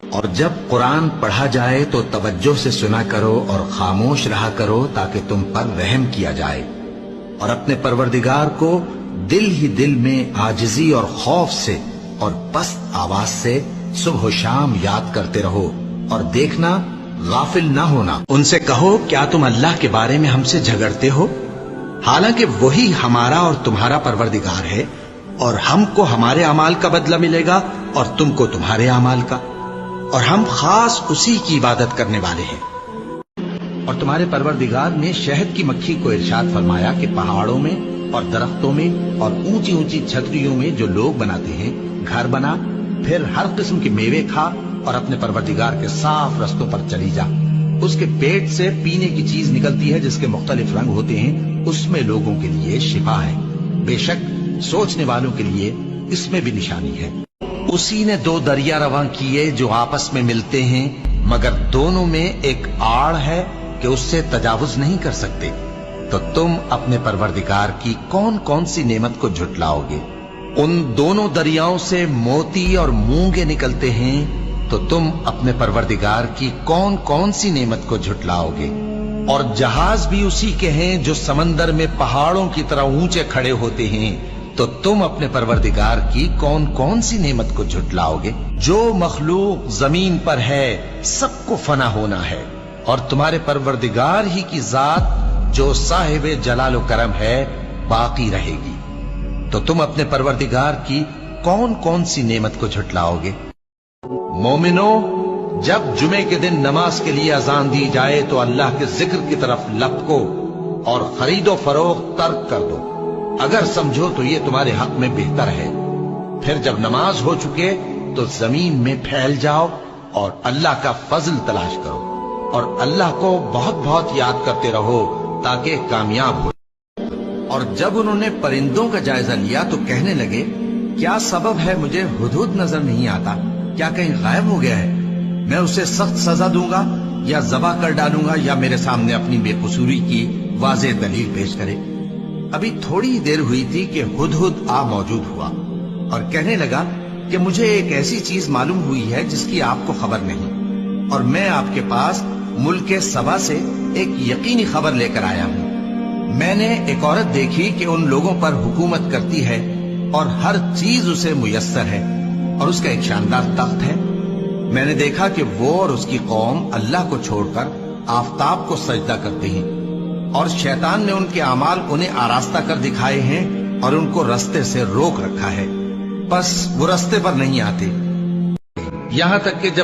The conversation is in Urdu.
اور جب قرآن پڑھا جائے تو توجہ سے سنا کرو اور خاموش رہا کرو تاکہ تم پر رحم کیا جائے، اور اپنے پروردگار کو دل ہی دل میں عاجزی اور خوف سے اور پست آواز سے صبح و شام یاد کرتے رہو، اور دیکھنا غافل نہ ہونا۔ ان سے کہو کیا تم اللہ کے بارے میں ہم سے جھگڑتے ہو، حالانکہ وہی ہمارا اور تمہارا پروردگار ہے، اور ہم کو ہمارے اعمال کا بدلہ ملے گا اور تم کو تمہارے اعمال کا، اور ہم خاص اسی کی عبادت کرنے والے ہیں۔ اور تمہارے پروردگار نے شہد کی مکھی کو ارشاد فرمایا کہ پہاڑوں میں اور درختوں میں اور اونچی اونچی چھتریوں میں جو لوگ بناتے ہیں گھر بنا، پھر ہر قسم کے میوے کھا اور اپنے پروردگار کے صاف رستوں پر چلی جا۔ اس کے پیٹ سے پینے کی چیز نکلتی ہے جس کے مختلف رنگ ہوتے ہیں، اس میں لوگوں کے لیے شفا ہے، بے شک سوچنے والوں کے لیے اس میں بھی نشانی ہے۔ اسی نے دو دریا رواں کیے جو آپس میں ملتے ہیں، مگر دونوں میں ایک آڑ ہے کہ اس سے تجاوز نہیں کر سکتے، تو تم اپنے پروردگار کی کون کون سی نعمت کو جھٹلاؤ گے؟ ان دونوں دریاؤں سے موتی اور مونگے نکلتے ہیں، تو تم اپنے پروردگار کی کون کون سی نعمت کو جھٹلاؤ گے؟ اور جہاز بھی اسی کے ہیں جو سمندر میں پہاڑوں کی طرح اونچے کھڑے ہوتے ہیں، تو تم اپنے پروردگار کی کون کون سی نعمت کو جھٹلاؤ گے؟ جو مخلوق زمین پر ہے سب کو فنا ہونا ہے، اور تمہارے پروردگار ہی کی ذات جو صاحب جلال و کرم ہے باقی رہے گی، تو تم اپنے پروردگار کی کون کون سی نعمت کو جھٹلاؤ گے؟ مومنو، جب جمعے کے دن نماز کے لیے اذان دی جائے تو اللہ کے ذکر کی طرف لپکو اور خرید و فروخت ترک کر دو، اگر سمجھو تو یہ تمہارے حق میں بہتر ہے۔ پھر جب نماز ہو چکے تو زمین میں پھیل جاؤ اور اللہ کا فضل تلاش کرو، اور اللہ کو بہت بہت یاد کرتے رہو تاکہ کامیاب ہو۔ اور جب انہوں نے پرندوں کا جائزہ لیا تو کہنے لگے، کیا سبب ہے مجھے ہدہد نظر نہیں آتا؟ کیا کہیں غائب ہو گیا ہے؟ میں اسے سخت سزا دوں گا یا ذبح کر ڈالوں گا، یا میرے سامنے اپنی بے قصوری کی واضح دلیل پیش کرے۔ ابھی تھوڑی ہی دیر ہوئی تھی کہ ہدہد آ موجود ہوا اور کہنے لگا کہ مجھے ایک ایسی چیز معلوم ہوئی ہے جس کی آپ کو خبر نہیں، اور میں آپ کے پاس ملک سبا سے ایک یقینی خبر لے کر آیا ہوں۔ میں نے ایک عورت دیکھی کہ ان لوگوں پر حکومت کرتی ہے اور ہر چیز اسے میسر ہے، اور اس کا ایک شاندار تخت ہے۔ میں نے دیکھا کہ وہ اور اس کی قوم اللہ کو چھوڑ کر آفتاب کو سجدہ کرتے ہیں، اور شیطان نے ان کے اعمال انہیں آراستہ کر دکھائے ہیں اور ان کو رستے سے روک رکھا ہے، بس وہ رستے پر نہیں آتے، یہاں تک کہ جب